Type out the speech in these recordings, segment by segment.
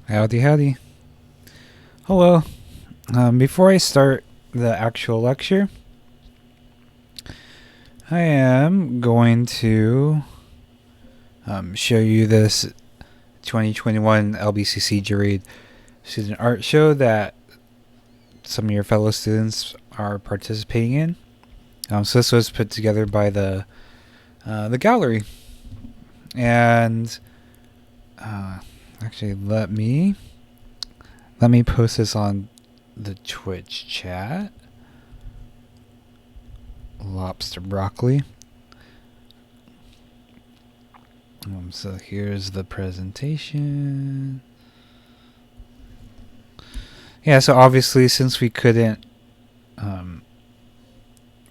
Howdy, howdy. Hello. Before I start the actual lecture, I am going to show you this 2021 LBCC Juried Student Art Show that some of your fellow students are participating in. So this was put together by the gallery, and actually let me post this on the Twitch chat. Lobster broccoli. So here's the presentation. Yeah, so obviously since we couldn't,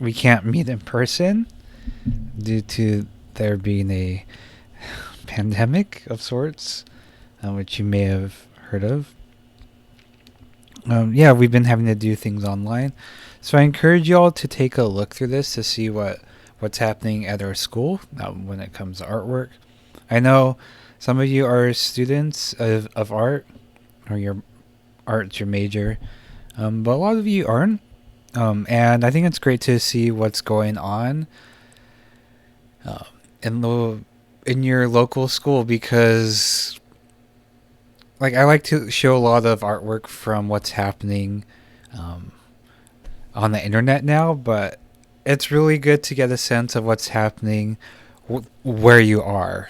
we can't meet in person due to there being a pandemic of sorts, which you may have heard of. We've been having to do things online. So I encourage you all to take a look through this to see what's happening at our school when it comes to artwork. I know some of you are students of art, or your art's your major, but a lot of you aren't. And I think it's great to see what's going on in your local school, because I like to show a lot of artwork from what's happening on the internet now, but it's really good to get a sense of what's happening where you are.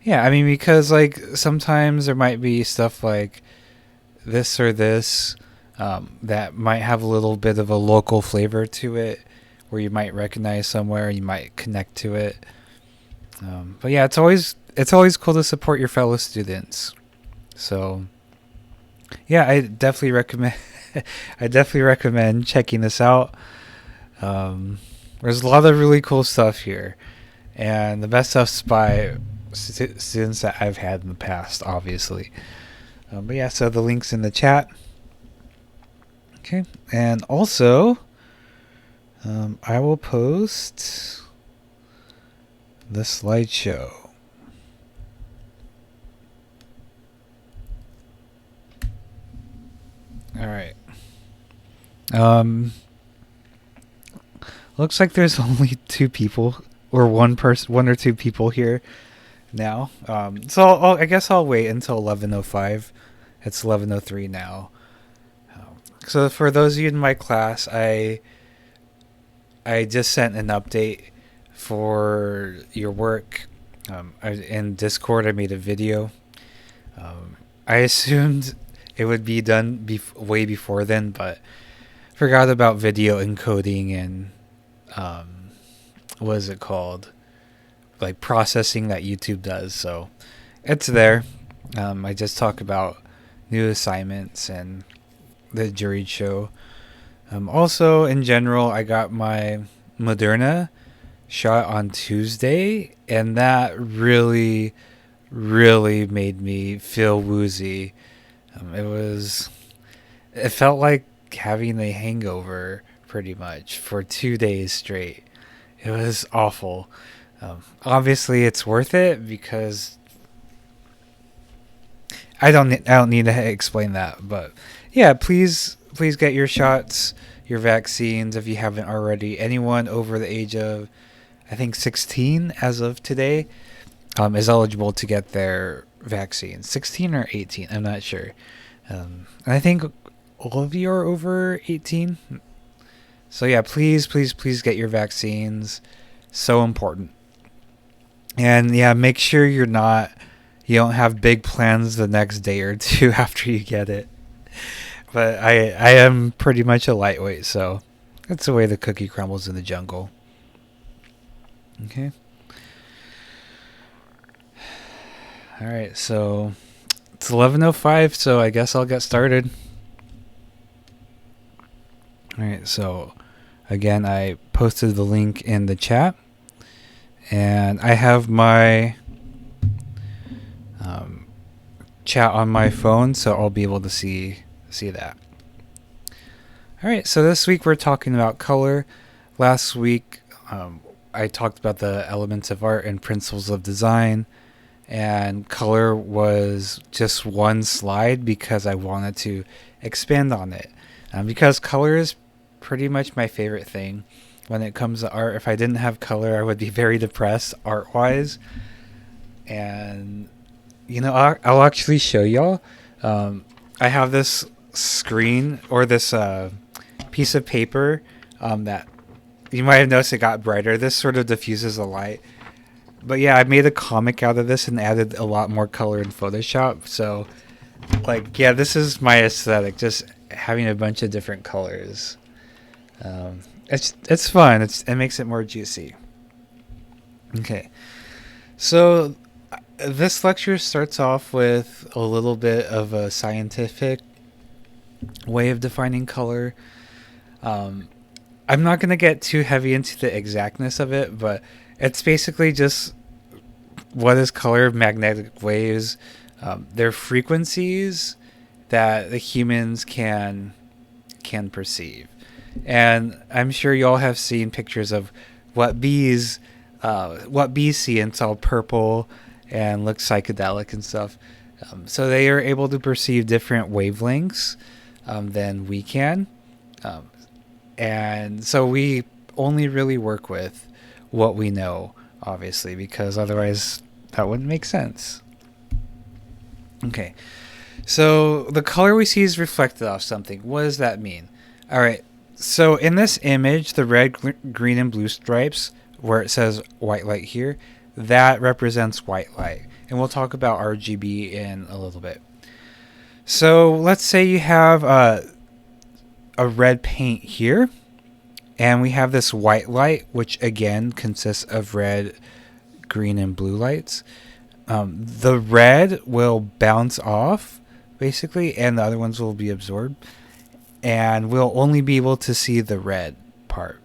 Because sometimes there might be stuff like this or this that might have a little bit of a local flavor to it, where you might recognize somewhere, you might connect to it. It's always cool to support your fellow students. So I definitely recommend checking this out. There's a lot of really cool stuff here, and the best stuff's by students that I've had in the past, obviously. So the link's in the chat. Okay, and also I will post the slideshow. All right. Looks like there's only two people, or one or two people here now. I guess I'll wait until 11:05. It's 11:03 now. So for those of you in my class, I just sent an update for your work. In Discord, I made a video. I assumed it would be done way before then, but forgot about video encoding and what is it called? Processing that YouTube does. So it's there. I just talk about new assignments and the juried show. Also, in general, I got my Moderna shot on Tuesday, and that really, really made me feel woozy. It felt like having a hangover pretty much for 2 days straight. It was awful. Obviously, it's worth it because I don't need to explain that, but yeah, please get your shots, your vaccines if you haven't already. Anyone over the age of, I think, 16 as of today is eligible to get their vaccine. 16 or 18, I'm not sure. And I think all of you are over 18. So yeah, please get your vaccines. So important. And yeah, make sure you don't have big plans the next day or two after you get it. But I am pretty much a lightweight, so that's the way the cookie crumbles in the jungle. Okay. All right, so it's 11:05, so I guess I'll get started. All right, so again, I posted the link in the chat, and I have my chat on my phone, so I'll be able to see that. All right, so this week we're talking about color. Last week I talked about the elements of art and principles of design, and color was just one slide because I wanted to expand on it. Because color is pretty much my favorite thing when it comes to art. If I didn't have color, I would be very depressed art-wise. And I'll actually show y'all. I have this screen or this piece of paper that you might have noticed it got brighter. This sort of diffuses the light. But yeah, I made a comic out of this and added a lot more color in Photoshop. So, this is my aesthetic, just having a bunch of different colors. It's fun. It makes it more juicy. Okay, so this lecture starts off with a little bit of a scientific way of defining color. I'm not going to get too heavy into the exactness of it, but it's basically just what is color, magnetic waves, their frequencies that the humans can perceive. And I'm sure you all have seen pictures of what bees see, and it's all purple and looks psychedelic and stuff. So they are able to perceive different wavelengths than we can. And so we only really work with what we know, obviously, because otherwise that wouldn't make sense. Okay, so the color we see is reflected off something. What does that mean? All right, so in this image, the red, green, and blue stripes, where it says white light here, that represents white light. And we'll talk about RGB in a little bit. So let's say you have a red paint here, and we have this white light, which again consists of red, green, and blue lights. The red will bounce off, basically, and the other ones will be absorbed. And we'll only be able to see the red part.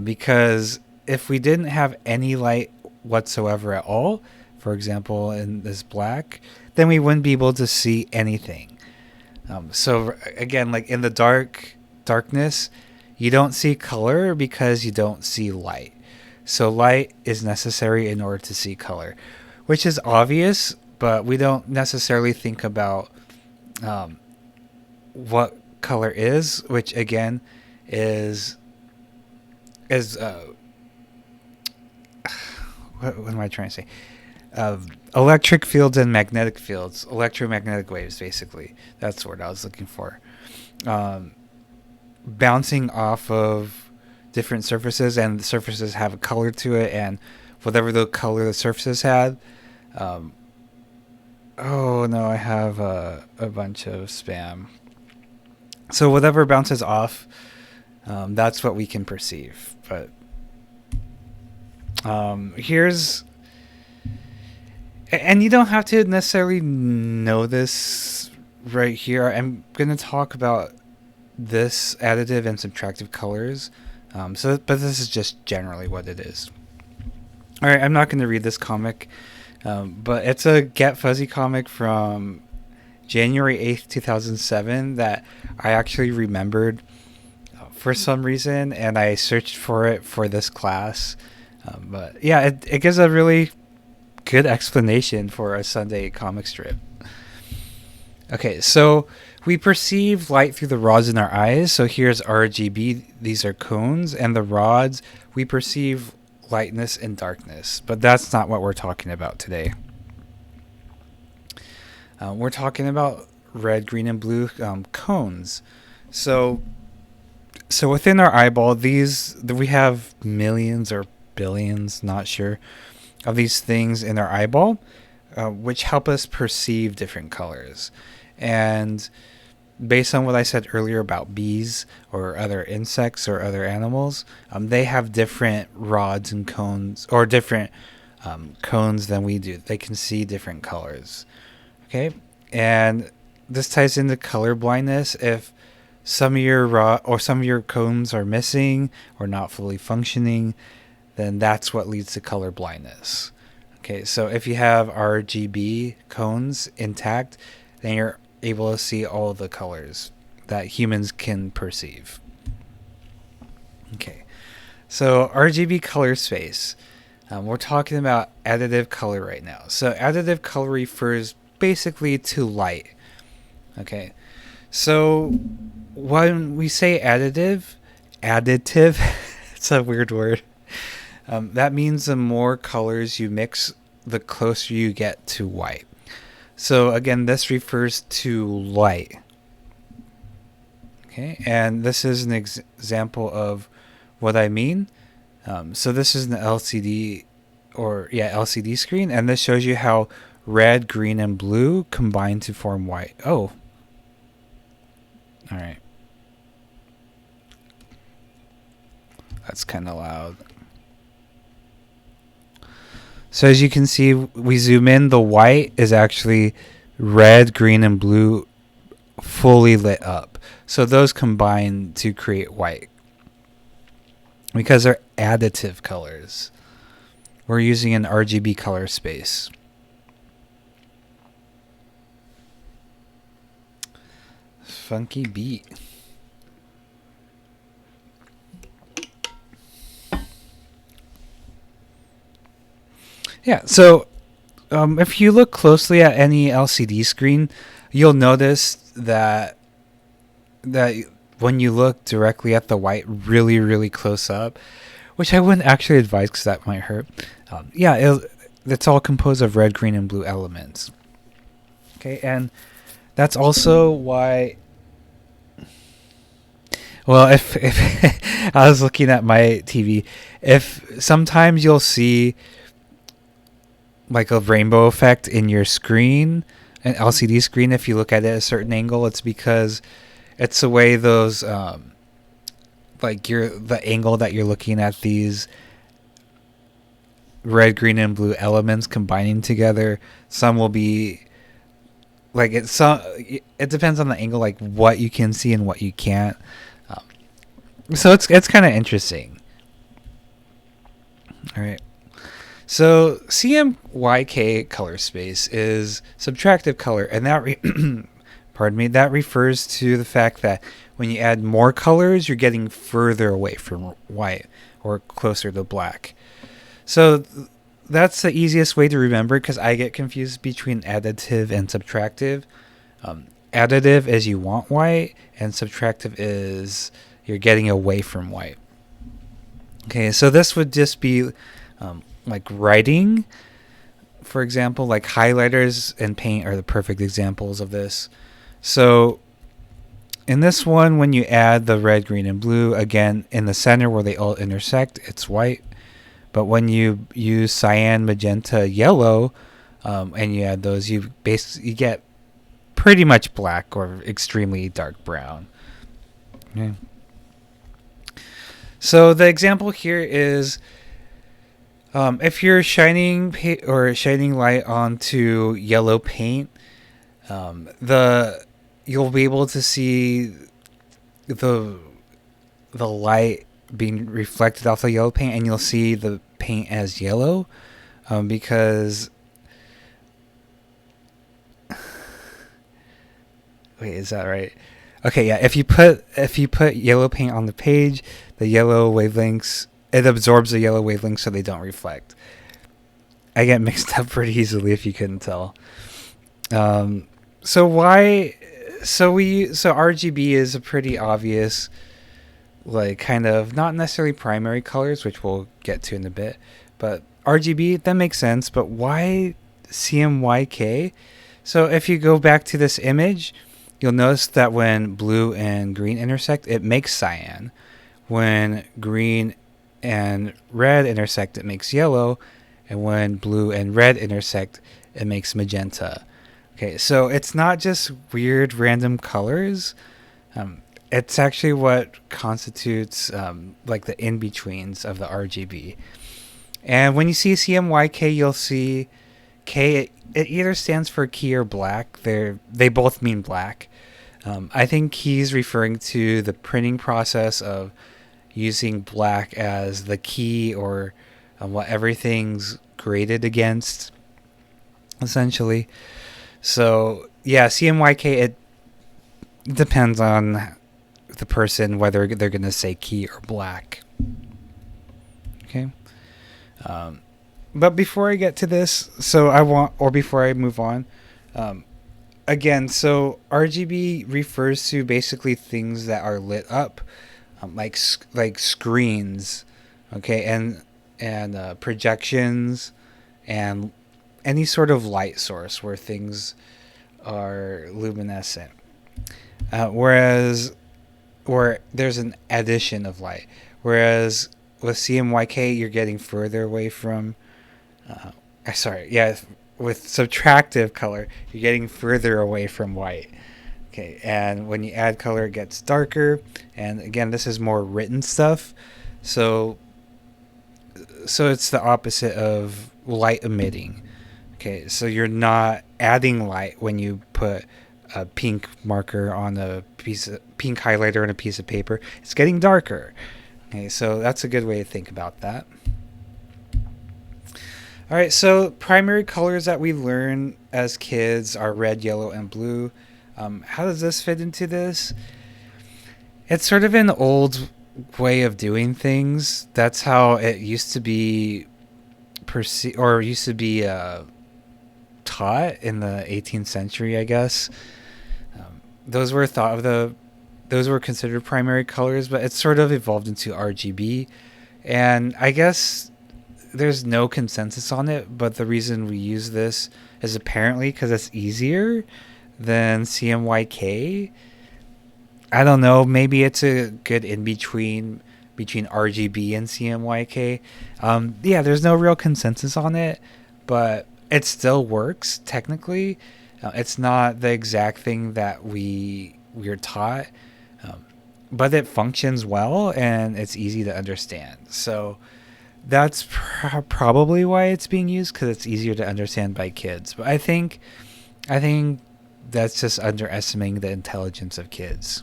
Because if we didn't have any light whatsoever at all, for example, in this black, then we wouldn't be able to see anything. So again, like in the darkness, you don't see color because you don't see light. So light is necessary in order to see color, which is obvious, but we don't necessarily think about what color is, which again is what am I trying to say? Electric fields and magnetic fields, electromagnetic waves, basically. That's the word I was looking for. Bouncing off of different surfaces, and the surfaces have a color to it, and whatever the color the surfaces had. Oh no, I have a bunch of spam. So whatever bounces off, that's what we can perceive. But here's, and you don't have to necessarily know this right here. I'm going to talk about this additive and subtractive colors. But this is just generally what it is. All right, I'm not going to read this comic, but it's a Get Fuzzy comic from January 8th, 2007 that I actually remembered for some reason, and I searched for it for this class. But yeah, it gives a really good explanation for a Sunday comic strip. Okay, so we perceive light through the rods in our eyes. So here's RGB. These are cones, and the rods, we perceive lightness and darkness. But that's not what we're talking about today. We're talking about red, green, and blue cones. So within our eyeball, we have millions or billions, not sure, of these things in our eyeball, which help us perceive different colors. And based on what I said earlier about bees or other insects or other animals, they have different rods and cones, or different cones than we do. They can see different colors. Okay, and this ties into color blindness. If some of your cones are missing or not fully functioning, then that's what leads to color blindness. Okay, so if you have RGB cones intact, then you're able to see all the colors that humans can perceive. Okay, so RGB color space. We're talking about additive color right now. So additive color refers basically to light. Okay. So when we say additive, it's a weird word. That means the more colors you mix, the closer you get to white. So again, this refers to light. Okay, and this is an example of what I mean. So this is an LCD screen, and this shows you how red, green, and blue combine to form white. Oh, all right. That's kind of loud. So as you can see, we zoom in, the white is actually red, green, and blue fully lit up. So those combine to create white because they're additive colors. We're using an RGB color space. Funky beat. Yeah, so if you look closely at any LCD screen, you'll notice that when you look directly at the white really, really close up, which I wouldn't actually advise because that might hurt. It's all composed of red, green, and blue elements. Okay, and that's also why. Well, if I was looking at my TV, if sometimes you'll see like a rainbow effect in your screen, an LCD screen, if you look at it at a certain angle, it's because it's the way those the angle that you're looking at these red, green, and blue elements combining together. Some will be like it depends on the angle, like what you can see and what you can't. So it's kind of interesting. All right. So CMYK color space is subtractive color, and that that refers to the fact that when you add more colors, you're getting further away from white or closer to black. So that's the easiest way to remember, because I get confused between additive and subtractive. Additive is you want white, and subtractive is you're getting away from white. Okay, so this would just be like writing, for example, like highlighters and paint are the perfect examples of this. So in this one, when you add the red, green, and blue, again, in the center where they all intersect, it's white. But when you use cyan, magenta, yellow, and you add those, you get pretty much black or extremely dark brown. Okay. So the example here is if you're shining light onto yellow paint, you'll be able to see the light being reflected off the yellow paint, and you'll see the paint as yellow because wait, is that right? Okay, yeah. If you put yellow paint on the page, the yellow wavelengths, it absorbs the yellow wavelengths so they don't reflect. I get mixed up pretty easily if you couldn't tell. So RGB is a pretty obvious, like, kind of not necessarily primary colors, which we'll get to in a bit, but RGB, that makes sense. But why CMYK? So if you go back to this image, you'll notice that when blue and green intersect, it makes cyan. When green and red intersect, it makes yellow. And when blue and red intersect, it makes magenta. Okay, so it's not just weird random colors. It's actually what constitutes like the in-betweens of the RGB. And when you see CMYK, you'll see K, it either stands for key or black. They both mean black. I think he's referring to the printing process of using black as the key, or what everything's graded against, essentially. So yeah, CMYK, it depends on the person whether they're going to say key or black. Okay. But before I get to this, so I want, or before I move on, um, again, so RGB refers to basically things that are lit up, like screens, okay, and projections, and any sort of light source where things are luminescent. Whereas, where there's an addition of light, whereas with CMYK you're getting further away from. Sorry, yeah, with subtractive color you're getting further away from white. Okay, and when you add color, it gets darker. And again, this is more written stuff, so it's the opposite of light emitting. Okay, so you're not adding light when you put a pink marker on a pink highlighter on a piece of paper. It's getting darker. Okay, so that's a good way to think about that. All right, so primary colors that we learn as kids are red, yellow, and blue. How does this fit into this? It's sort of an old way of doing things. That's how it used to be or used to be taught in the 18th century, I guess. Those were those were considered primary colors, but it's sort of evolved into RGB. And I guess there's no consensus on it, but the reason we use this is apparently because it's easier than CMYK. I don't know. Maybe it's a good in between RGB and CMYK. Yeah, there's no real consensus on it, but it still works technically. It's not the exact thing that we're taught, but it functions well and it's easy to understand. So that's probably why it's being used, because it's easier to understand by kids. But I think that's just underestimating the intelligence of kids.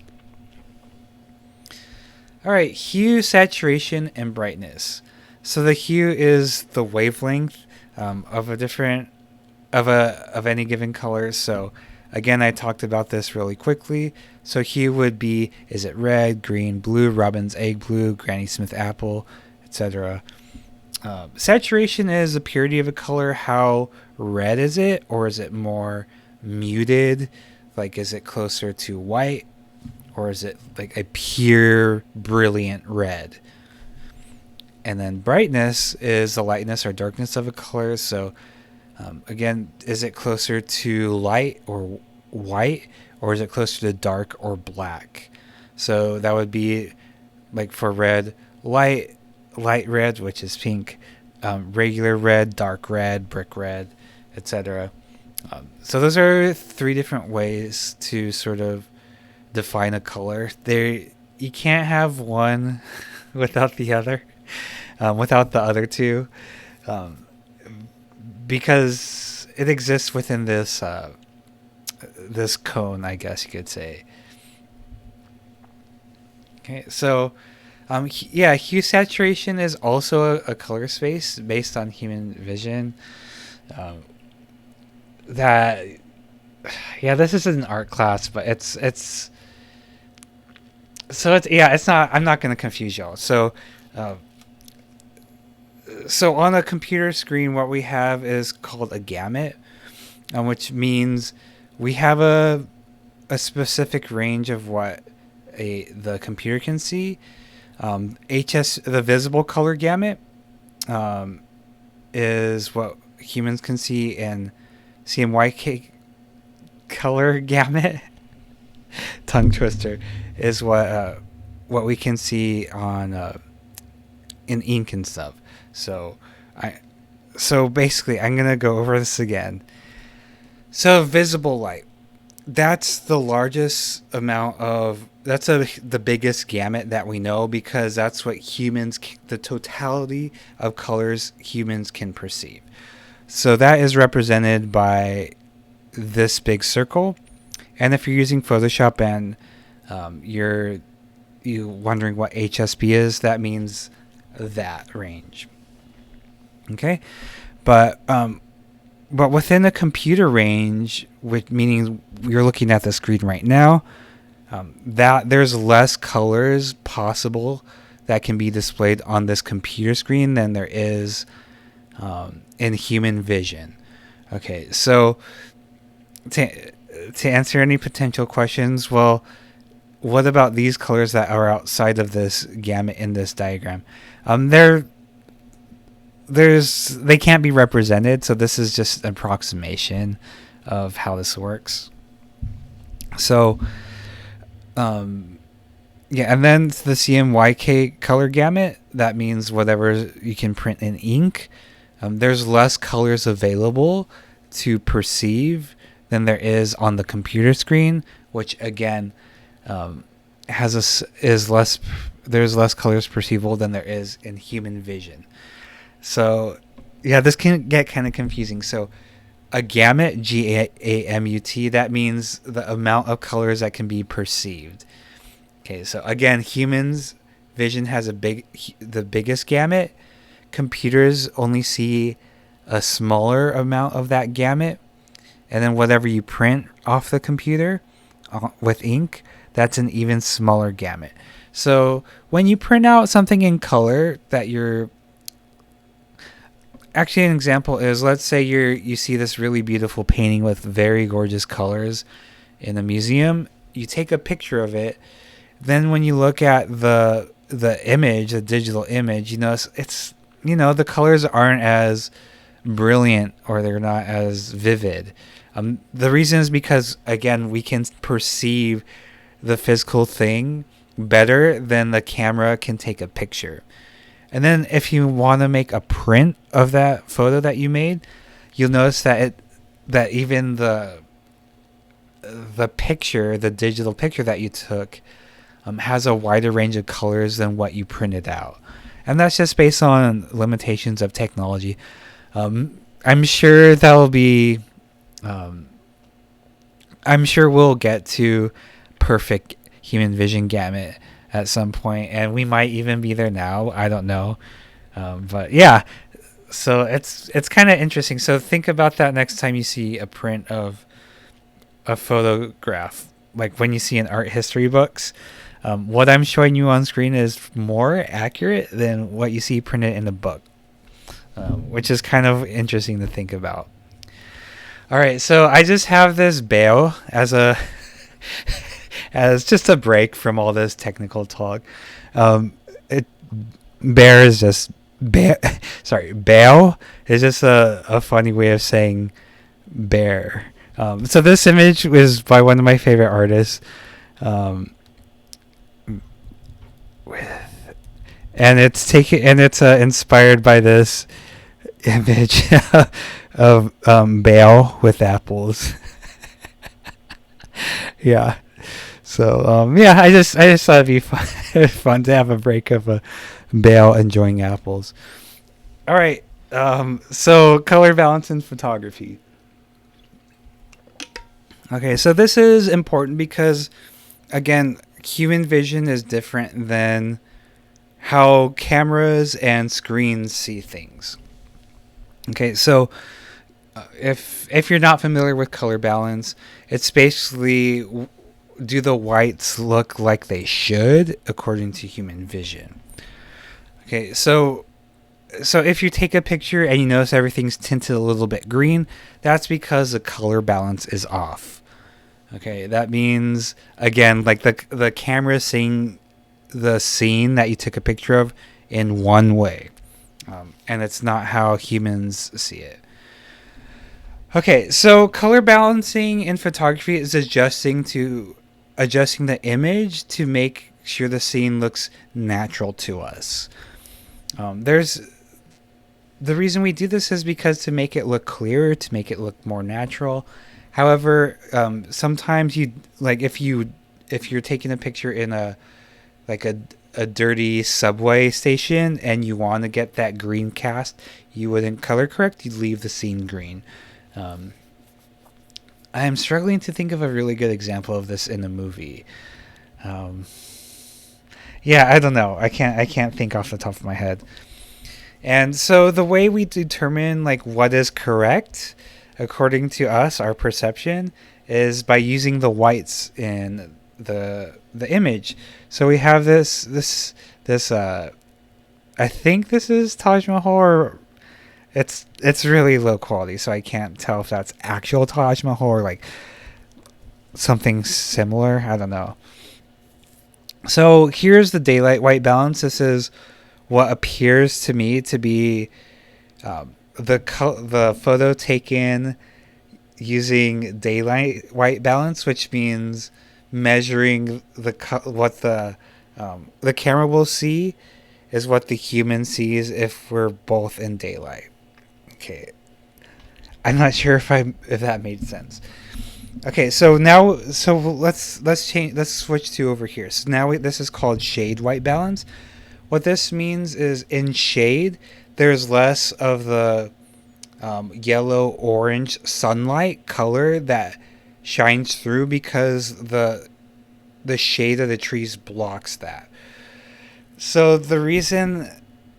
All right, hue, saturation, and brightness. So the hue is the wavelength of a different of any given color. So again, I talked about this really quickly. So hue would be, is it red, green, blue, robin's egg blue, Granny Smith apple, etc. Saturation is the purity of a color. How red is it, or is it more muted? Like, is it closer to white, or is it like a pure, brilliant red? And then brightness is the lightness or darkness of a color. So again, is it closer to light or white, or is it closer to dark or black? So that would be like for red, light red, which is pink, regular red, dark red, brick red, etc. So those are three different ways to sort of define a color. You can't have one without the other, without the other two, because it exists within this this cone, I guess you could say. Okay, so yeah, hue saturation is also a color space based on human vision. That yeah, this is an art class, but it's so it's yeah, it's not. I'm not going to confuse y'all. So on a computer screen, what we have is called a gamut, which means we have a specific range of what the computer can see. The visible color gamut is what humans can see, and CMYK color gamut tongue twister is what we can see on in ink and stuff. So basically I'm gonna go over this again. So visible light, that's the largest amount of the biggest gamut that we know, because that's what the totality of colors humans can perceive. So that is represented by this big circle. And if you're using Photoshop and you're wondering what HSP is, that means that range. Okay, but within a computer range, which meaning you're looking at the screen right now, that there's less colors possible that can be displayed on this computer screen than there is in human vision. Okay, so to answer any potential questions, well, what about these colors that are outside of this gamut in this diagram? They can't be represented, so this is just an approximation of how this works. So, yeah, and then the CMYK color gamut, that means whatever you can print in ink. There's less colors available to perceive than there is on the computer screen, which again is less. There's less colors perceivable than there is in human vision. So, yeah, this can get kind of confusing. So, a gamut, GAMUT, that means the amount of colors that can be perceived. Okay, so again, humans' vision has the biggest gamut. Computers only see a smaller amount of that gamut, and then whatever you print off the computer with ink, that's an even smaller gamut. So when you print out something in color that you're actually, an example is, let's say you see this really beautiful painting with very gorgeous colors in a museum. You take a picture of it. Then when you look at the image, the digital image, you notice the colors aren't as brilliant, or they're not as vivid. The reason is because, again, we can perceive the physical thing better than the camera can take a picture. And then if you want to make a print of that photo that you made, you'll notice that even the picture, the digital picture that you took, has a wider range of colors than what you printed out. And that's just based on limitations of technology. I'm sure I'm sure we'll get to perfect human vision gamut at some point, and we might even be there now. I don't know. But yeah, so it's kind of interesting. So think about that next time you see a print of a photograph, like when you see in art history books. What I'm showing you on screen is more accurate than what you see printed in the book, which is kind of interesting to think about. All right, so I just have this Bayo as just a break from all this technical talk. Bear is just Bayo is just a funny way of saying bear. So this image was by one of my favorite artists. And it's inspired by this image of Bayo with apples. Yeah. So yeah, I just thought it'd be fun to have a break of a Bayo enjoying apples. All right. So color balance in photography. Okay, so this is important because, again, human vision is different than how cameras and screens see things. Okay, so if you're not familiar with color balance, it's basically, do the whites look like they should according to human vision? Okay, so if you take a picture and you notice everything's tinted a little bit green, that's because the color balance is off. Okay, that means, again, like the camera seeing the scene that you took a picture of in one way, and it's not how humans see it. Okay, so color balancing in photography is adjusting the image to make sure the scene looks natural to us. The reason we do this is because to make it look clearer, to make it look more natural. However, sometimes if you're taking a picture in a dirty subway station and you want to get that green cast, you wouldn't color correct. You'd leave the scene green. I am struggling to think of a really good example of this in a movie. Yeah, I don't know. I can't think off the top of my head. And so the way we determine what is correct, according to us, our perception, is by using the whites in the image. So we have this I think this is Taj Mahal, or it's really low quality, so I can't tell if that's actual Taj Mahal or like something similar. I don't know. So here's the daylight white balance. This is what appears to me to be the photo taken using daylight white balance, which means measuring what the camera will see is what the human sees if we're both in daylight. Okay, I'm not sure if that made sense. Okay, so now let's change. Let's switch to over here. So now this is called shade white balance. What this means is in shade, there's less of the yellow orange sunlight color that shines through because the shade of the trees blocks that. So the reason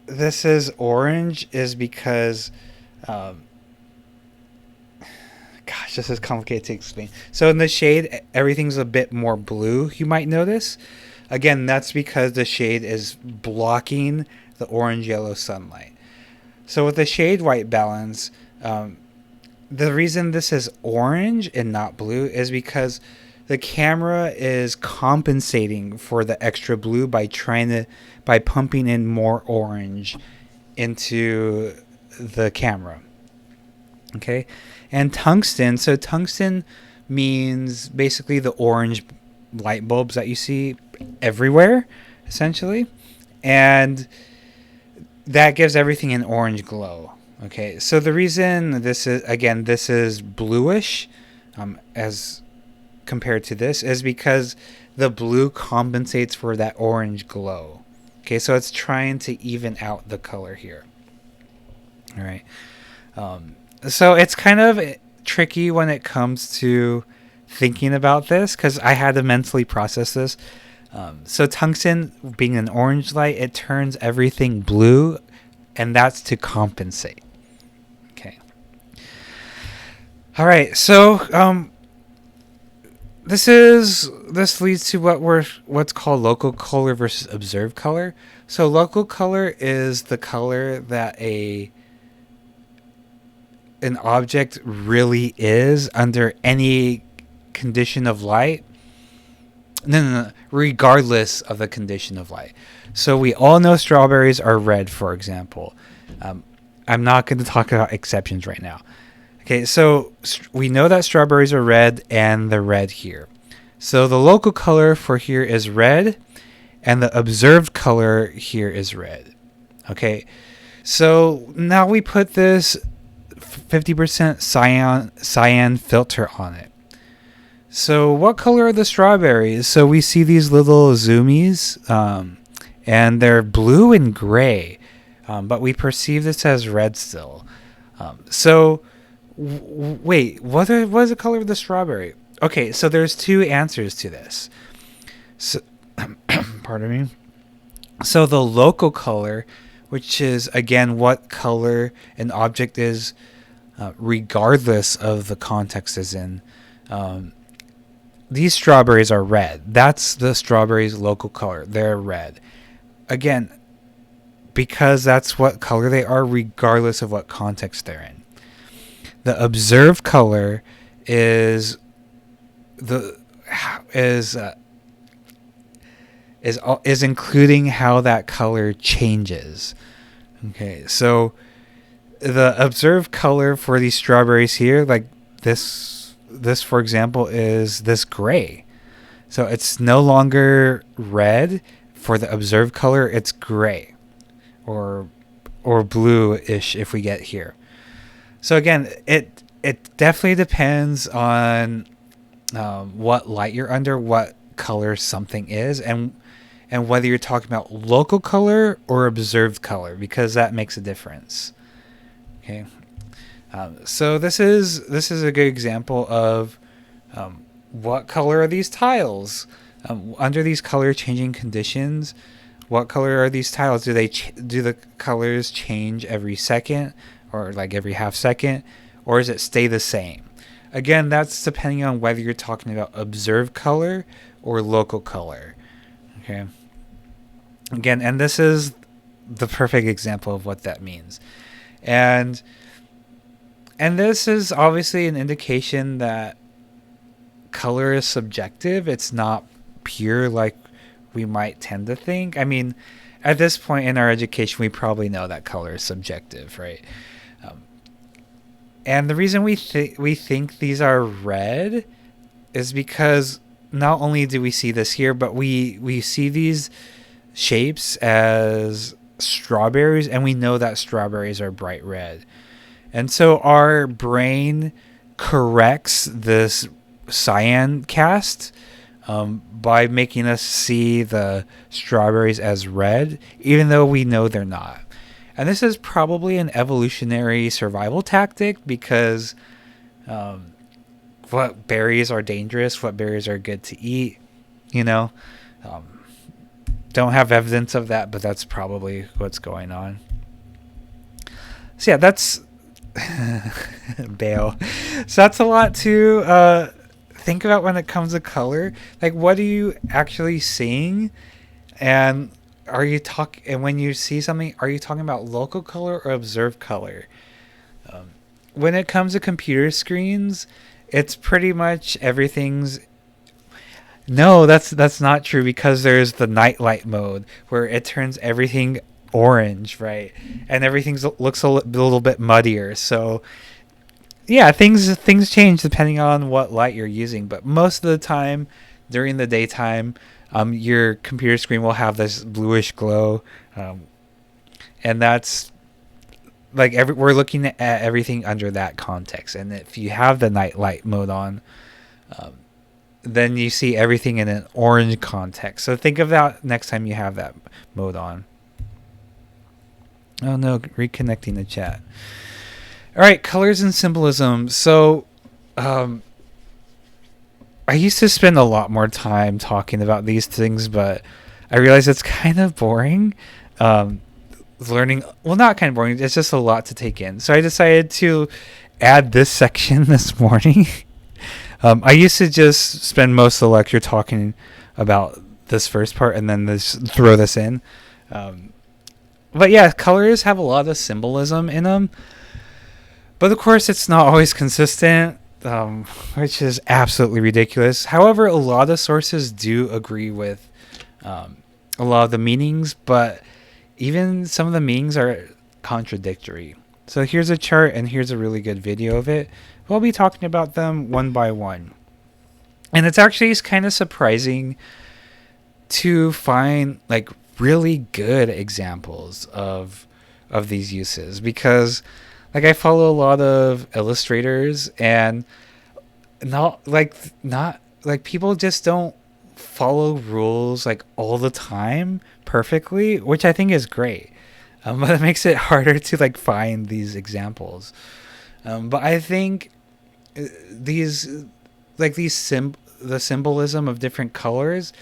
this is orange is because gosh, this is complicated to explain. So in the shade, everything's a bit more blue, you might notice. Again, that's because the shade is blocking the orange-yellow sunlight. So with the shade white balance, the reason this is orange and not blue is because the camera is compensating for the extra blue by pumping in more orange into the camera. Okay, and tungsten. So tungsten means basically the orange light bulbs that you see everywhere, essentially, and that gives everything an orange glow. Okay, so the reason this is bluish, as compared to this, is because the blue compensates for that orange glow. Okay, so it's trying to even out the color here. All right. So it's kind of tricky when it comes to thinking about this because I had to mentally process this. So tungsten being an orange light, it turns everything blue, and that's to compensate. Okay. All right. So this leads to what's called local color versus observed color. So local color is the color that an object really is under any condition of light. No, regardless of the condition of light. So we all know strawberries are red, for example. I'm not going to talk about exceptions right now. Okay, so we know that strawberries are red and they're red here. So the local color for here is red and the observed color here is red. Okay, so now we put this 50% cyan filter on it. So what color are the strawberries? So we see these little zoomies, and they're blue and gray, but we perceive this as red still. Wait, what is the color of the strawberry? Okay, so there's two answers to this. So, pardon me. So the local color, which is again what color an object is, regardless of the context is in. These strawberries are red. That's the strawberries' local color. They're red. Again, because that's what color they are, regardless of what context they're in. The observed color is including how that color changes. Okay, so the observed color for these strawberries here, like this for example, is this gray. So it's no longer red. For the observed color, it's gray or blue-ish if we get here. So again, it definitely depends on what light you're under, what color something is, and whether you're talking about local color or observed color, because that makes a difference. Okay. So this is a good example of what color are these tiles under these color changing conditions. What color are these tiles? Do the colors change every second or like every half second, or does it stay the same? Again, that's depending on whether you're talking about observed color or local color. Okay. Again, and this is the perfect example of what that means. And this is obviously an indication that color is subjective. It's not pure like we might tend to think. I mean, at this point in our education, we probably know that color is subjective, right? And the reason we think these are red is because not only do we see this here, but we see these shapes as strawberries, and we know that strawberries are bright red. And so our brain corrects this cyan cast by making us see the strawberries as red, even though we know they're not. And this is probably an evolutionary survival tactic because what berries are dangerous, what berries are good to eat, you know. Don't have evidence of that, but that's probably what's going on. So yeah, that's Bale. So that's a lot to think about when it comes to color. Like, what are you actually seeing? And and when you see something, are you talking about local color or observed color? When it comes to computer screens, it's pretty much everything's. No, that's not true, because there's the nightlight mode where it turns everything orange, right? And everything looks a little bit muddier. So yeah, things change depending on what light you're using, but most of the time during the daytime, your computer screen will have this bluish glow, and that's like we're looking at everything under that context. And if you have the night light mode on, then you see everything in an orange context. So think of that next time you have that mode on. Oh no, reconnecting the chat. All right, colors and symbolism. So I used to spend a lot more time talking about these things, but I realize it's kind of boring. Learning, well, not kind of boring. It's just a lot to take in. So I decided to add this section this morning. I used to just spend most of the lecture talking about this first part and then throw this in. But yeah, colors have a lot of symbolism in them. But of course, it's not always consistent, which is absolutely ridiculous. However, a lot of sources do agree with a lot of the meanings, but even some of the meanings are contradictory. So here's a chart and here's a really good video of it. We'll be talking about them one by one. And it's actually kind of surprising to find like really good examples of these uses, because like I follow a lot of illustrators, and not like people just don't follow rules like all the time perfectly, which I think is great. But it makes it harder to like find these examples. But I think the symbolism of different colors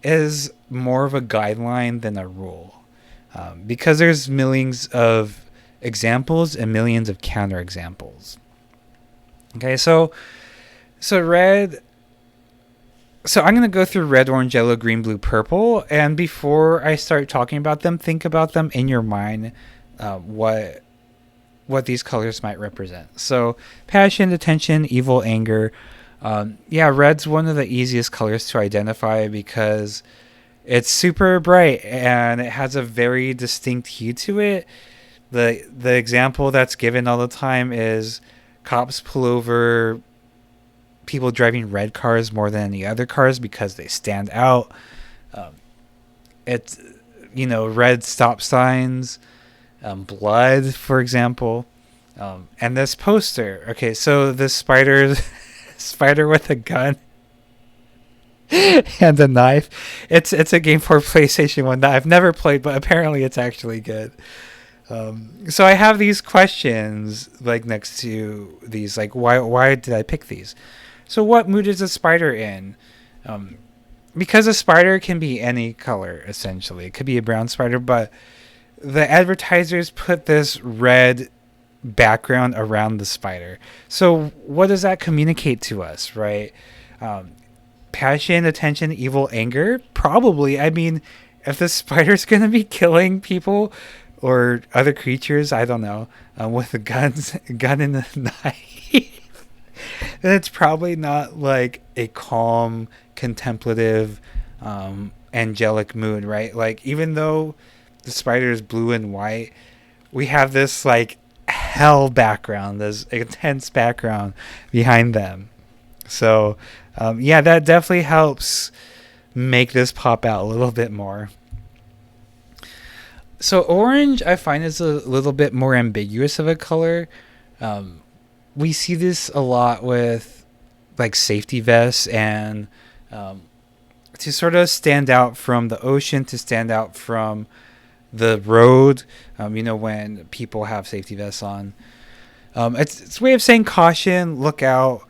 is more of a guideline than a rule, because there's millions of examples and millions of counterexamples. Okay, so red. So I'm going to go through red, orange, yellow, green, blue, purple, and before I start talking about them, think about them in your mind, what these colors might represent. So passion, attention, evil, anger. Red's one of the easiest colors to identify because it's super bright and it has a very distinct hue to it. The example that's given all the time is cops pull over people driving red cars more than any other cars because they stand out. It's, red stop signs, blood, for example. And this poster. Okay, so this spider with a gun and a knife. It's a game for PlayStation 1 that I've never played, but apparently it's actually good. So I have these questions like next to these, like why did I pick these? So what mood is a spider in? Because a spider can be any color, essentially. It could be a brown spider, but the advertisers put this red background around the spider. So what does that communicate to us, right? Passion, attention, evil, anger? Probably. I mean, if the spider's going to be killing people, or other creatures, I don't know, with a gun and a knife, then it's probably not like a calm, contemplative, angelic mood, right? Like, even though the spider is blue and white, we have this like hell background, this intense background behind them. So, yeah, that definitely helps make this pop out a little bit more. So orange, I find, is a little bit more ambiguous of a color. Um, we see this a lot with like safety vests, and um, to sort of stand out from the ocean, to stand out from the road. When people have safety vests on, it's a way of saying caution, look out.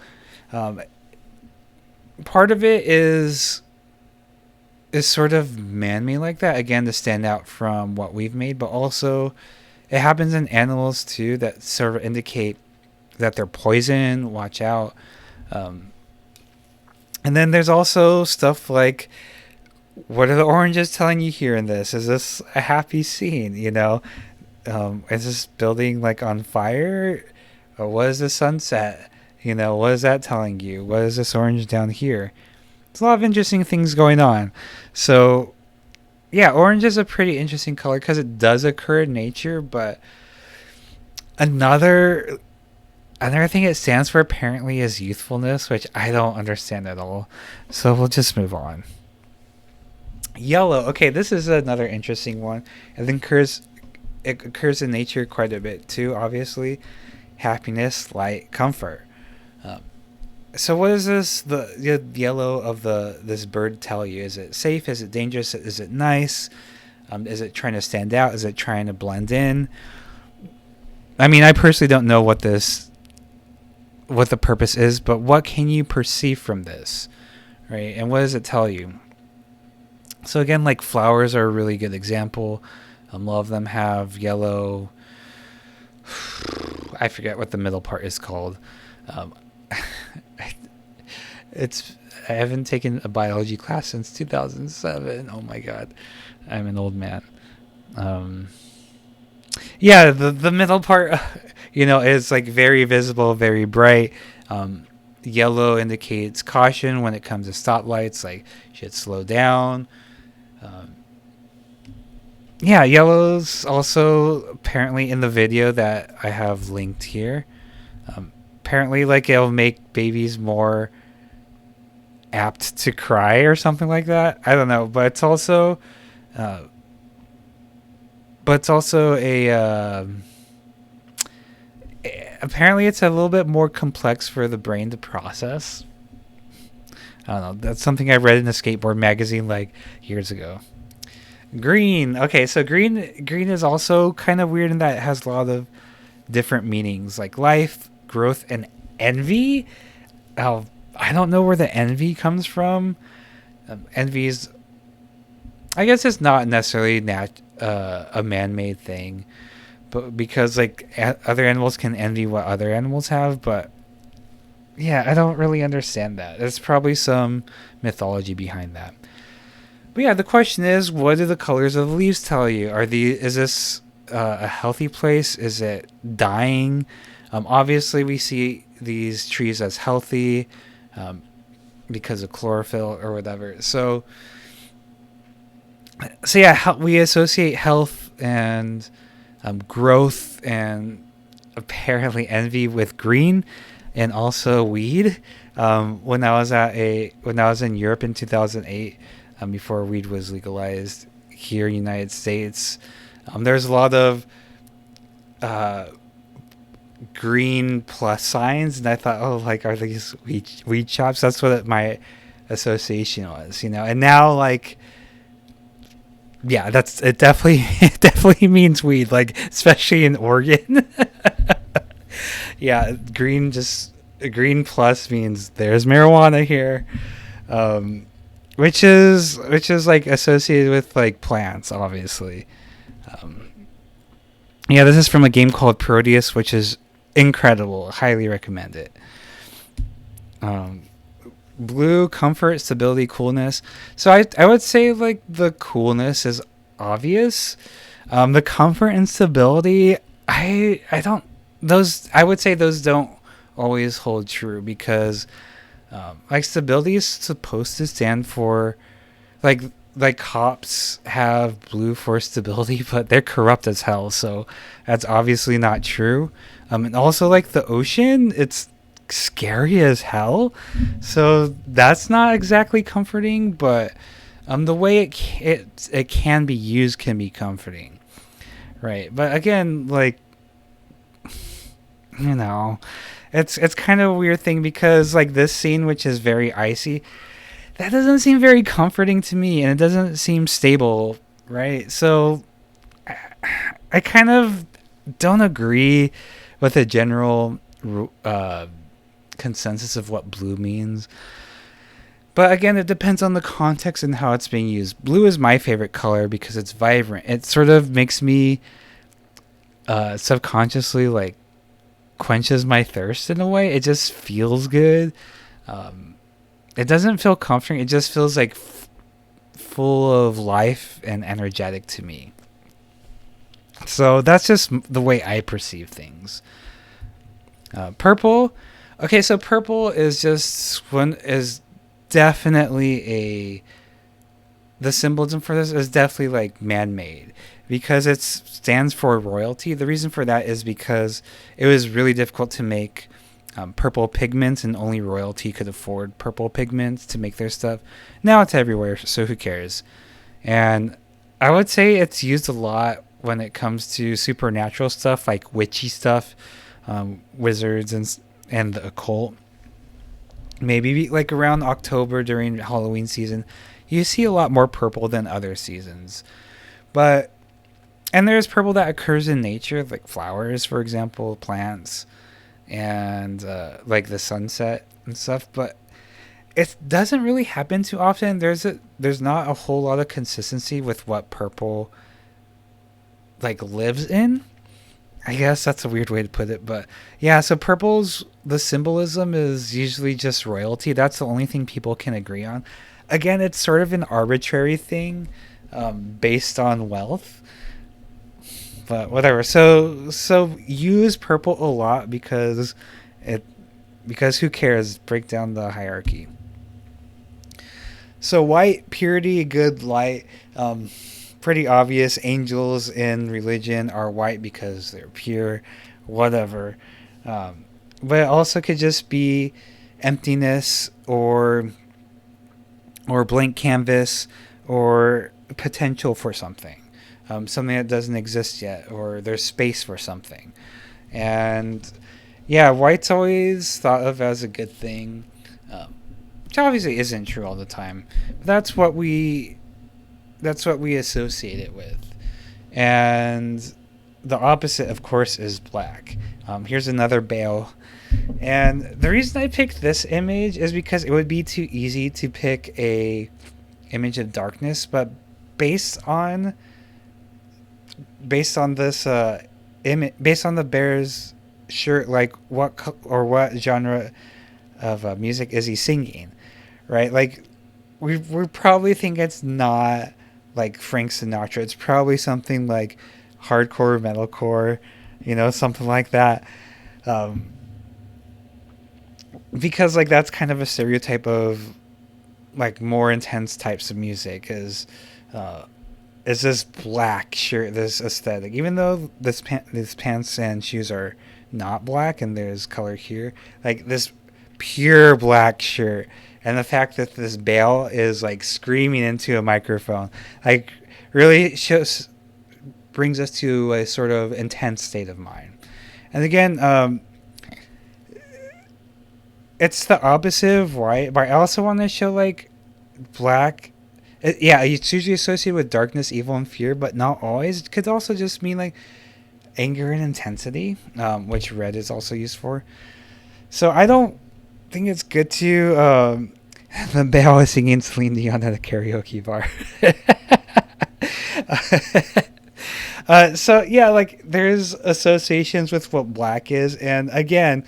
Um, Part of it is sort of man-made like that, again, to stand out from what we've made, but also it happens in animals too, that sort of indicate that they're poison, watch out. And then there's also stuff like, what are the oranges telling you here in this? Is this a happy scene? Is this building like on fire, or what is the sunset? What is that telling you? What is this orange down here? There's a lot of interesting things going on. So, yeah, orange is a pretty interesting color because it does occur in nature, but another thing it stands for apparently is youthfulness, which I don't understand at all. So we'll just move on. Yellow. Okay, this is another interesting one. It occurs in nature quite a bit too, obviously. Happiness, light, comfort. Um, so what does the yellow of this bird tell you? Is it safe? Is it dangerous? Is it nice? Is it trying to stand out? Is it trying to blend in? I mean, I personally don't know what the purpose is, but what can you perceive from this, right? And what does it tell you? So again, like flowers are a really good example. A lot of them have yellow. I forget what the middle part is called. Um, I haven't taken a biology class since 2007. Oh my god, I'm an old man. Yeah, the middle part, is like very visible, very bright. Yellow indicates caution when it comes to stoplights, like should slow down. Yeah, yellow's also apparently in the video that I have linked here. Apparently, like, it'll make babies more apt to cry or something like that. I don't know, but it's also a apparently it's a little bit more complex for the brain to process. I don't know. That's something I read in a skateboard magazine like years ago. Green. Okay, so green is also kind of weird in that it has a lot of different meanings, like life, growth, and envy. I don't know where the envy comes from. Envy is, I guess, it's not necessarily a man-made thing, but because like other animals can envy what other animals have, but yeah, I don't really understand that. There's probably some mythology behind that. But yeah, the question is, what do the colors of the leaves tell you? Is this a healthy place? Is it dying? Obviously, we see these trees as healthy because of chlorophyll or whatever. So yeah, we associate health and growth and apparently envy with green, and also weed. When I was in Europe in 2008. Before weed was legalized here in the United States, there's a lot of green plus signs, and I thought, oh, like, are these weed shops? That's what my association was, And now, like, yeah, it definitely means weed, like, especially in Oregon. Yeah, green plus means there's marijuana here. Which is like associated with like plants, obviously. Yeah, this is from a game called Proteus, which is incredible. Highly recommend it. Blue, comfort, stability, coolness. So I would say like the coolness is obvious. The comfort and stability, I don't those I would say those don't always hold true because like stability is supposed to stand for like like cops have blue for stability, but they're corrupt as hell, so that's obviously not true. And also like the ocean, it's scary as hell, so that's not exactly comforting. But the way it can be used can be comforting, right? But again, like you know, it's kind of a weird thing because like this scene, which is very icy, that doesn't seem very comforting to me, and it doesn't seem stable, right? So I kind of don't agree with the general uh, consensus of what blue means. But again, it depends on the context and how it's being used. Blue is my favorite color because it's vibrant. It sort of makes me subconsciously like quenches my thirst in a way. It just feels good. Um, it doesn't feel comforting. It just feels like full of life and energetic to me. So that's just the way I perceive things. Purple. Okay, so purple is just one is definitely a the symbolism for this is definitely like man-made because it stands for royalty. The reason for that is because it was really difficult to make purple pigments, and only royalty could afford purple pigments to make their stuff. Now it's everywhere, so who cares? And I would say it's used a lot when it comes to supernatural stuff, like witchy stuff, wizards and the occult. Maybe like around October during Halloween season, you see a lot more purple than other seasons. But and there's purple that occurs in nature, like flowers, for example, plants, and like the sunset and stuff. But it doesn't really happen too often. There's not a whole lot of consistency with what purple like lives in. I guess that's a weird way to put it, but yeah. So purple's the symbolism is usually just royalty. That's the only thing people can agree on. Again, it's sort of an arbitrary thing based on wealth, but whatever. So use purple a lot it because who cares? Break down the hierarchy. So white, purity, good light. Pretty obvious. Angels in religion are white because they're pure, whatever. But it also could just be emptiness or blank canvas or potential for something, something that doesn't exist yet, or there's space for something. And yeah, white's always thought of as a good thing, which obviously isn't true all the time. But that's what we associate it with. And the opposite, of course, is black. Here's another bale. And the reason I picked this image is because it would be too easy to pick a image of darkness, but based on this based on the bear's shirt, like what genre of music is he singing, right? Like we probably think it's not like Frank Sinatra. It's probably something like hardcore metalcore, something like that. Um, because like that's kind of a stereotype of like more intense types of music uh, is this black shirt, this aesthetic. Even though these pants and shoes are not black and there's color here, like this pure black shirt, and the fact that this bale is like screaming into a microphone, like really shows brings us to a sort of intense state of mind. And again, it's the opposite of white, but I also want to show like black. Yeah, it's usually associated with darkness, evil, and fear, but not always. It could also just mean like anger and intensity, which red is also used for. So I don't think it's good to the bell is singing Celine Dion at a karaoke bar. So yeah, like there's associations with what black is, and again,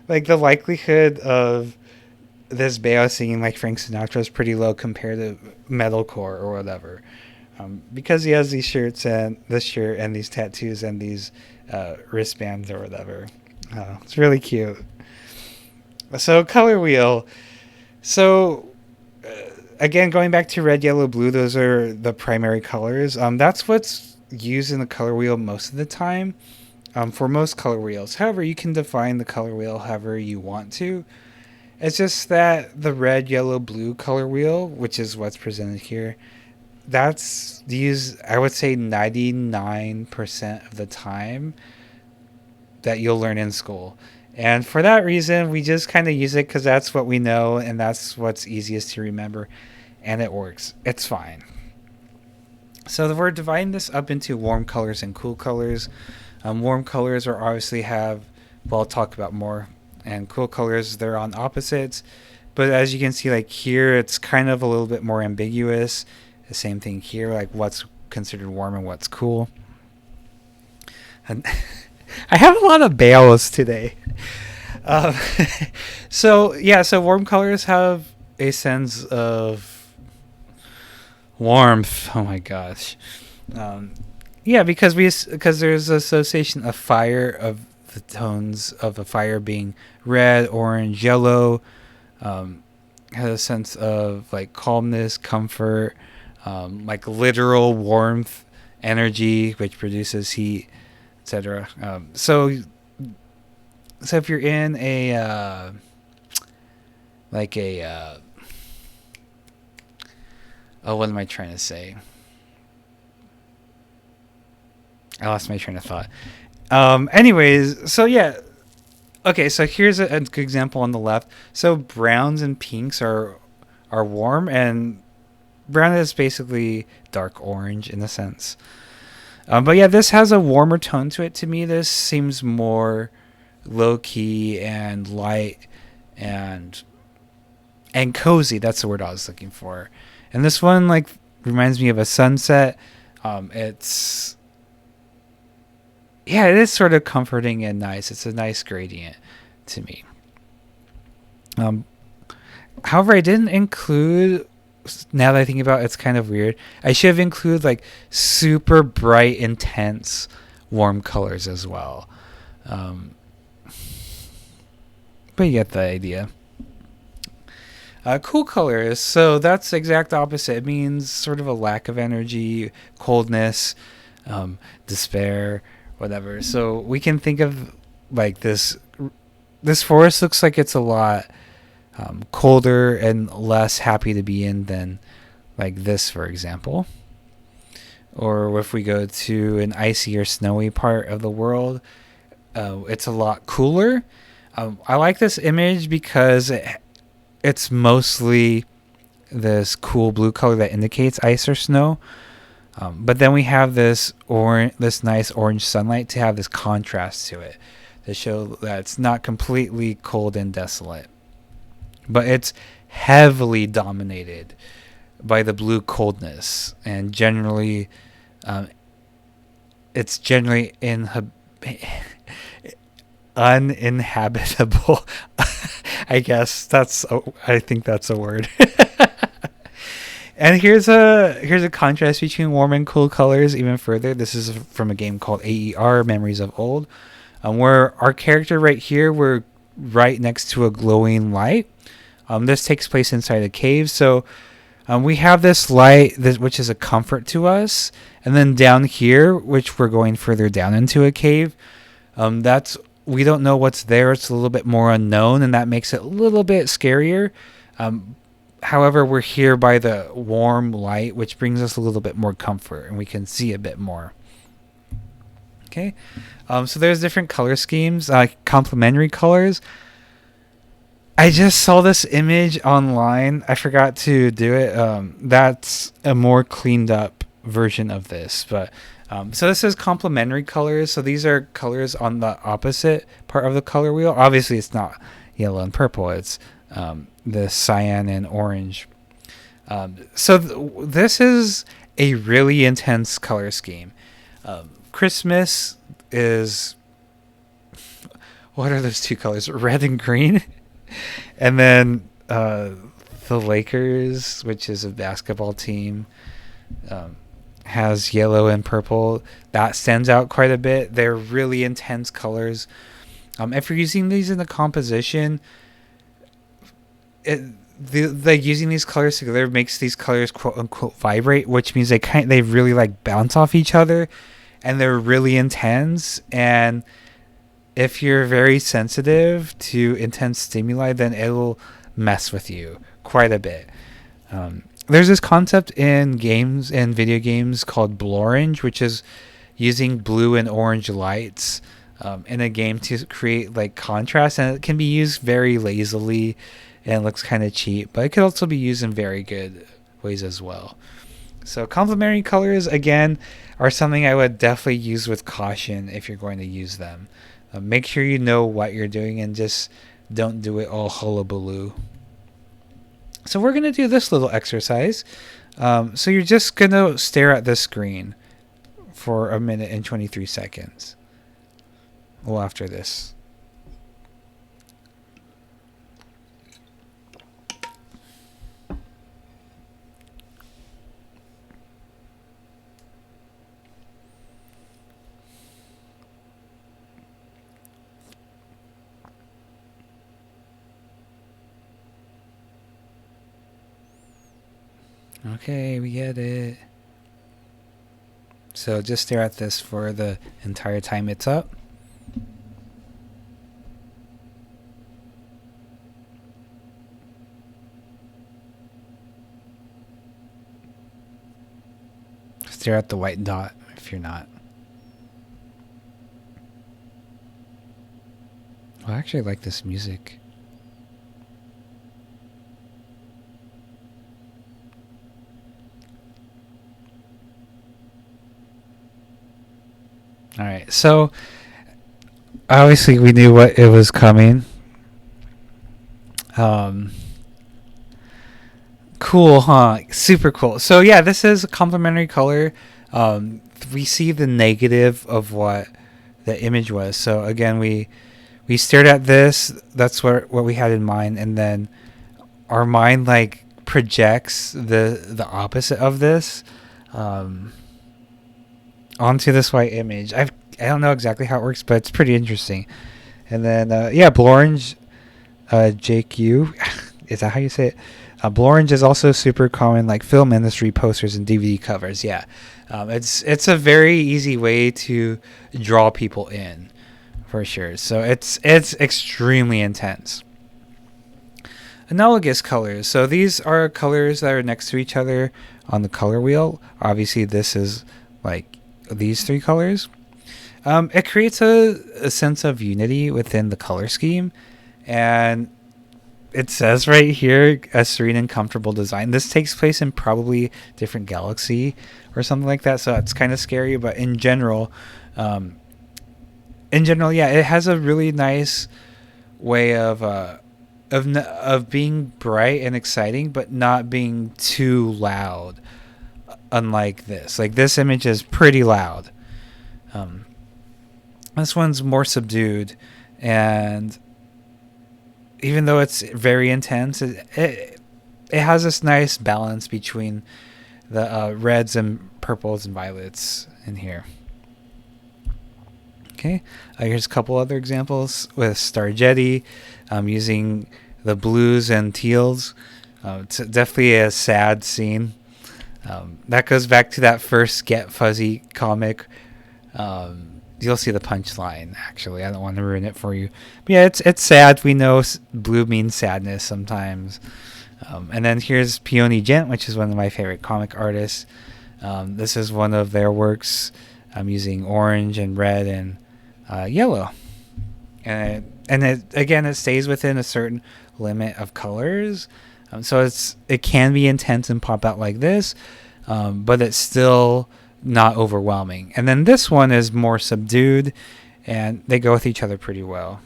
like the likelihood of this Beo singing like Frank Sinatra is pretty low compared to metalcore or whatever. because he has these shirts and this shirt and these tattoos and these wristbands or whatever. It's really cute. So color wheel. So again, going back to red, yellow, blue, those are the primary colors. That's what's used in the color wheel most of the time for most color wheels. However, you can define the color wheel however you want to. It's just that the red, yellow, blue color wheel, which is what's presented here, that's used, I would say, 99% of the time that you'll learn in school. And for that reason, we just kind of use it because that's what we know and that's what's easiest to remember. And it works. It's fine. So we're dividing this up into warm colors and cool colors. Warm colors are obviously have, well, I'll talk about more. And cool colors, they're on opposites. But as you can see, like here, it's kind of a little bit more ambiguous. The same thing here, like what's considered warm and what's cool. And I have a lot of bales today. So warm colors have a sense of warmth. Oh my gosh. Because there's association of fire, of the tones of a fire being red, orange, yellow. Has a sense of like calmness, comfort, like literal warmth, energy, which produces heat, etc. So if you're in a what am I trying to say? I lost my train of thought. Anyways, so yeah. Okay, so here's a good example on the left. So browns and pinks are warm, and brown is basically dark orange in a sense. But yeah, this has a warmer tone to it. To me, this seems more low key and light and cozy. That's the word I was looking for. And this one like reminds me of a sunset. It is sort of comforting and nice. It's a nice gradient to me. However, I didn't include, now that I think about it, it's kind of weird. I should have included like super bright, intense, warm colors as well. But you get the idea. Cool colors. So that's the exact opposite. It means sort of a lack of energy, coldness, despair, whatever. So we can think of like this forest looks like it's a lot colder and less happy to be in than like this, for example. Or if we go to an icy or snowy part of the world, it's a lot cooler. I like this image because it's mostly this cool blue color that indicates ice or snow. But then we have this nice orange sunlight to have this contrast to it, to show that it's not completely cold and desolate, but it's heavily dominated by the blue coldness, and generally, it's generally uninhabitable. I think that's a word. And here's a contrast between warm and cool colors even further. This is from a game called AER, Memories of Old, where our character right here, we're right next to a glowing light. This takes place inside a cave. So we have this light, which is a comfort to us. And then down here, which we're going further down into a cave, we don't know what's there. It's a little bit more unknown, and that makes it a little bit scarier. However, we're here by the warm light, which brings us a little bit more comfort, and we can see a bit more. Okay, so there's different color schemes, complementary colors. I just saw this image online. I forgot to do it. That's a more cleaned up version of this, but so this is complementary colors. So these are colors on the opposite part of the color wheel. Obviously, it's not yellow and purple. It's the cyan and orange. So this is a really intense color scheme. Christmas is, what are those two colors? Red and green. And then the Lakers, which is a basketball team, has yellow and purple. That stands out quite a bit. They're really intense colors. If you're using these in the composition, using these colors together makes these colors quote unquote vibrate, which means they really like bounce off each other, and they're really intense. And if you're very sensitive to intense stimuli, then it'll mess with you quite a bit. There's this concept in games and video games called Blorange, which is using blue and orange lights in a game to create like contrast, and it can be used very lazily and looks kind of cheap, but it could also be used in very good ways as well. So complementary colors, again, are something I would definitely use with caution if you're going to use them. Make sure you know what you're doing and just don't do it all hullabaloo. So we're going to do this little exercise. So you're just going to stare at the screen for 1 minute and 23 seconds. Well, after this. Okay, we get it. So just stare at this for the entire time it's up. Stare at the white dot if you're not. I actually like this music. All right, so obviously we knew what it was coming. Cool, huh? Super cool. So yeah, this is a complementary color. We see the negative of what the image was. So again, we stared at this. That's what we had in mind, and then our mind like projects the opposite of this onto this white image. I don't know exactly how it works, but it's pretty interesting. And then Blorange, JQ, is that how you say it? Blorange is also super common, like film industry posters and DVD covers. Yeah, it's a very easy way to draw people in, for sure. So it's extremely intense. Analogous colors. So these are colors that are next to each other on the color wheel. Obviously, this is like these three colors. It creates a sense of unity within the color scheme, and it says right here, a serene and comfortable design. This takes place in probably different galaxy or something like that, so it's kind of scary. But in general, yeah, it has a really nice way of being bright and exciting, but not being too loud. Unlike this, like this image is pretty loud. This one's more subdued, and even though it's very intense, it has this nice balance between the reds and purples and violets in here. Okay, here's a couple other examples with Starjetti, using the blues and teals. It's definitely a sad scene. That goes back to that first Get Fuzzy comic. You'll see the punchline, actually. I don't want to ruin it for you. But yeah, it's sad. We know blue means sadness sometimes. And then here's Peony Gent, which is one of my favorite comic artists. This is one of their works. I'm using orange and red and yellow. And it stays within a certain limit of colors. So it can be intense and pop out like this, but it's still not overwhelming. And then this one is more subdued, and they go with each other pretty well.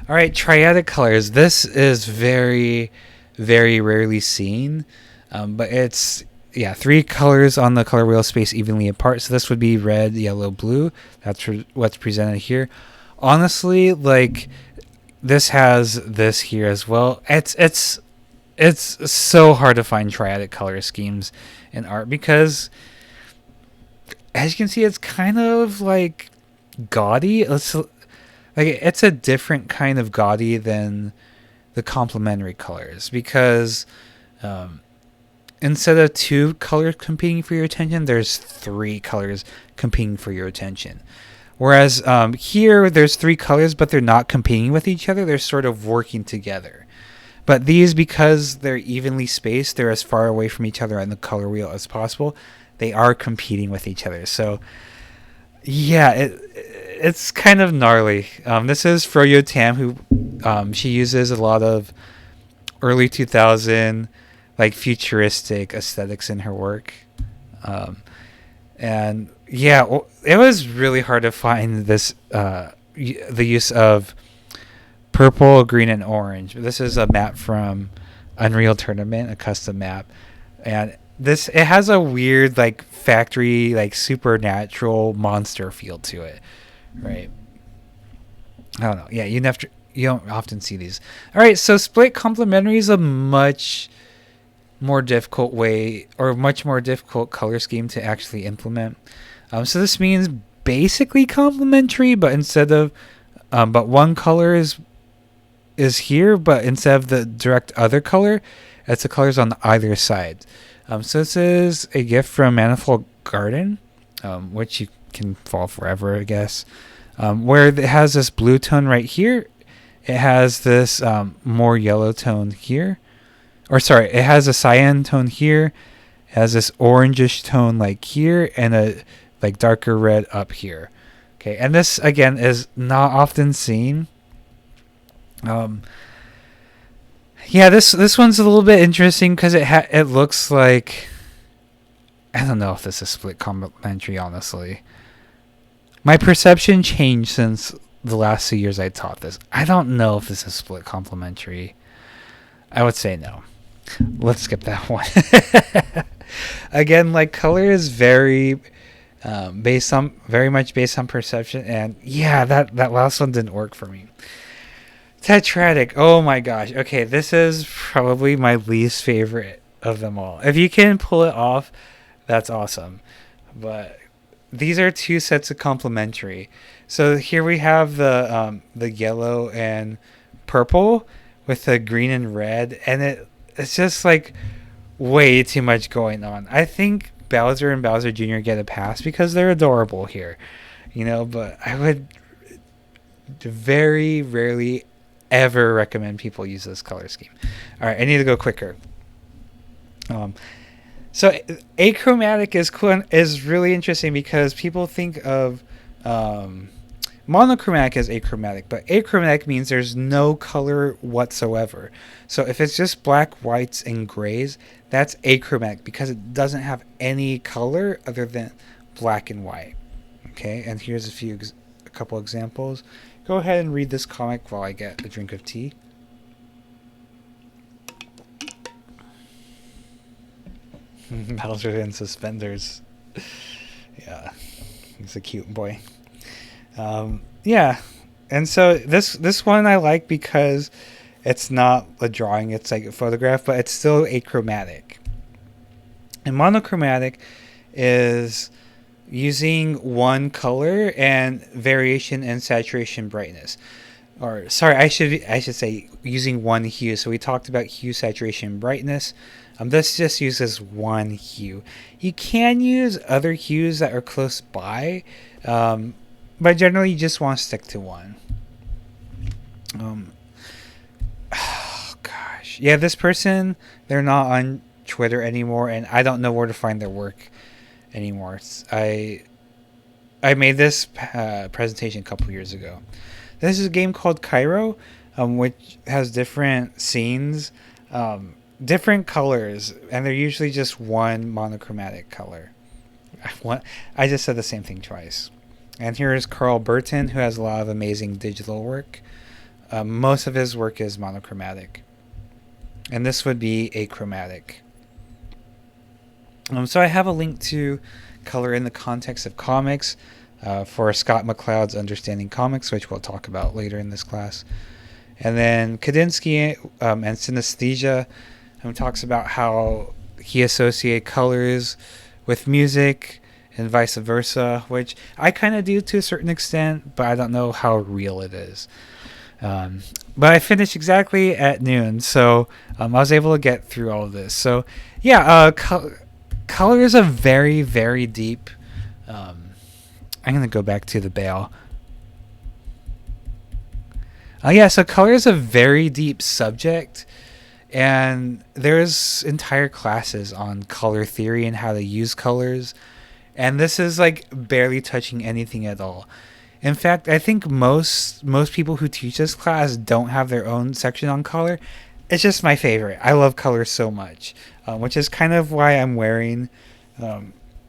All right, triadic colors. This is very, very rarely seen, but it's three colors on the color wheel spaced evenly apart. So this would be red, yellow, blue. That's what's presented here. Honestly, like this has this here as well. It's it's so hard to find triadic color schemes in art because, as you can see, it's kind of like gaudy. It's a different kind of gaudy than the complementary colors because instead of 2 colors competing for your attention, there's 3 colors competing for your attention. Whereas here, there's 3 colors, but they're not competing with each other. They're sort of working together. But these, because they're evenly spaced, they're as far away from each other on the color wheel as possible. They are competing with each other. So, yeah, it's kind of gnarly. This is Froyo Tam, who she uses a lot of early 2000 like futuristic aesthetics in her work. And yeah, it was really hard to find this the use of purple, green, and orange. This is a map from Unreal Tournament, a custom map, and it has a weird like factory, like supernatural monster feel to it, right? I don't know. Yeah, you don't often see these. All right, so split complementary is a much more difficult way, or much more difficult color scheme to actually implement. So this means basically complementary, but instead of but one color is here, but instead of the direct other color, it's the colors on either side. So this is a gift from Manifold Garden, which you can follow forever, I guess. Where it has this blue tone right here, it has this more yellow tone here. Or sorry, it has a cyan tone here, it has this orangish tone like here, and a like darker red up here. Okay, and this again is not often seen. Yeah, this one's a little bit interesting because it looks like, I don't know if this is split complementary, honestly. My perception changed since the last 2 years I taught this. I don't know if this is split complementary. I would say no. Let's skip that one. Again, like color is very much based on perception, and yeah, that last one didn't work for me. Tetradic. Oh my gosh. Okay, this is probably my least favorite of them all. If you can pull it off, that's awesome. But these are 2 sets of complementary. So here we have the yellow and purple with the green and red, and it's just like way too much going on. I think Bowser and Bowser Jr. get a pass because they're adorable here, but I would very rarely ever recommend people use this color scheme. All right, I need to go quicker. So achromatic is really interesting because people think of monochromatic as achromatic, but achromatic means there's no color whatsoever. So if it's just black, whites, and grays, that's achromatic because it doesn't have any color other than black and white. Okay, and here's a couple examples. Go ahead and read this comic while I get a drink of tea. Bowser in suspenders. Yeah, he's a cute boy. Yeah, and so this one I like because it's not a drawing, it's like a photograph, but it's still achromatic. And monochromatic is using one color and variation in saturation brightness. Or sorry, I should say using one hue. So we talked about hue, saturation, brightness. This just uses one hue. You can use other hues that are close by, but generally you just want to stick to one. Oh gosh, yeah, this person, they're not on Twitter anymore, and I don't know where to find their work anymore. I made this presentation a couple years ago. This is a game called Cairo, which has different scenes, different colors, and they're usually just one monochromatic color. I just said the same thing twice. And here is Carl Burton, who has a lot of amazing digital work. Most of his work is monochromatic. And this would be achromatic. So I have a link to Color in the Context of Comics for Scott McCloud's Understanding Comics, which we'll talk about later in this class. And then Kandinsky and synesthesia. talks about how he associated colors with music and vice versa, which I kind of do to a certain extent, but I don't know how real it is. But I finished exactly at noon, so I was able to get through all of this. So yeah, color is a very, very deep. I'm gonna go back to the Bale. Yeah, so color is a very deep subject, and there's entire classes on color theory and how to use colors, and this is like barely touching anything at all. In fact, I think most people who teach this class don't have their own section on color. It's just my favorite. I love color so much, which is kind of why I'm wearing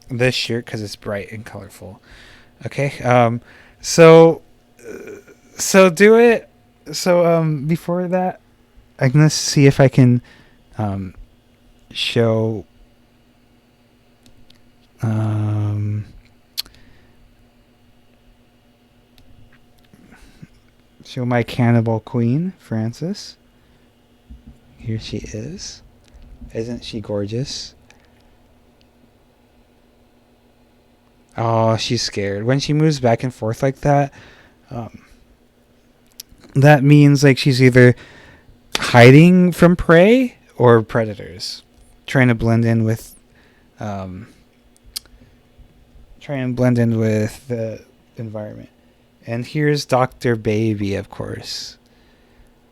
this shirt, because it's bright and colorful. Okay, so do it. So before that, I'm gonna see if I can show show my cannibal queen, Frances. Here she is. Isn't she gorgeous? Oh, she's scared. When she moves back and forth like that, that means like she's either hiding from prey or predators, trying to blend in with the environment. And here's Dr. Baby, of course.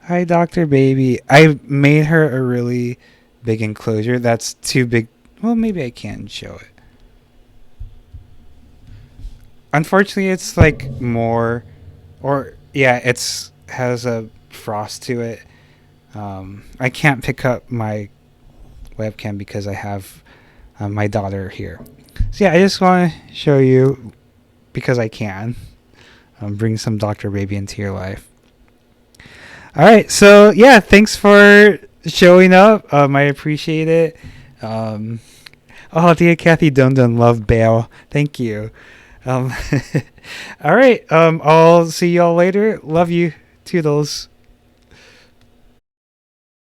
Hi, Dr. Baby. I made her a really big enclosure. That's too big. Well, maybe I can show it. Unfortunately, it's like more, or yeah, it's has a frost to it. I can't pick up my webcam because I have my daughter here. So yeah, I just want to show you because I can bring some Dr. Baby into your life. All right, so yeah, thanks for showing up. I appreciate it. Oh, dear Kathy Dundon, love Bale. Thank you. All right, I'll see y'all later. Love you. Toodles.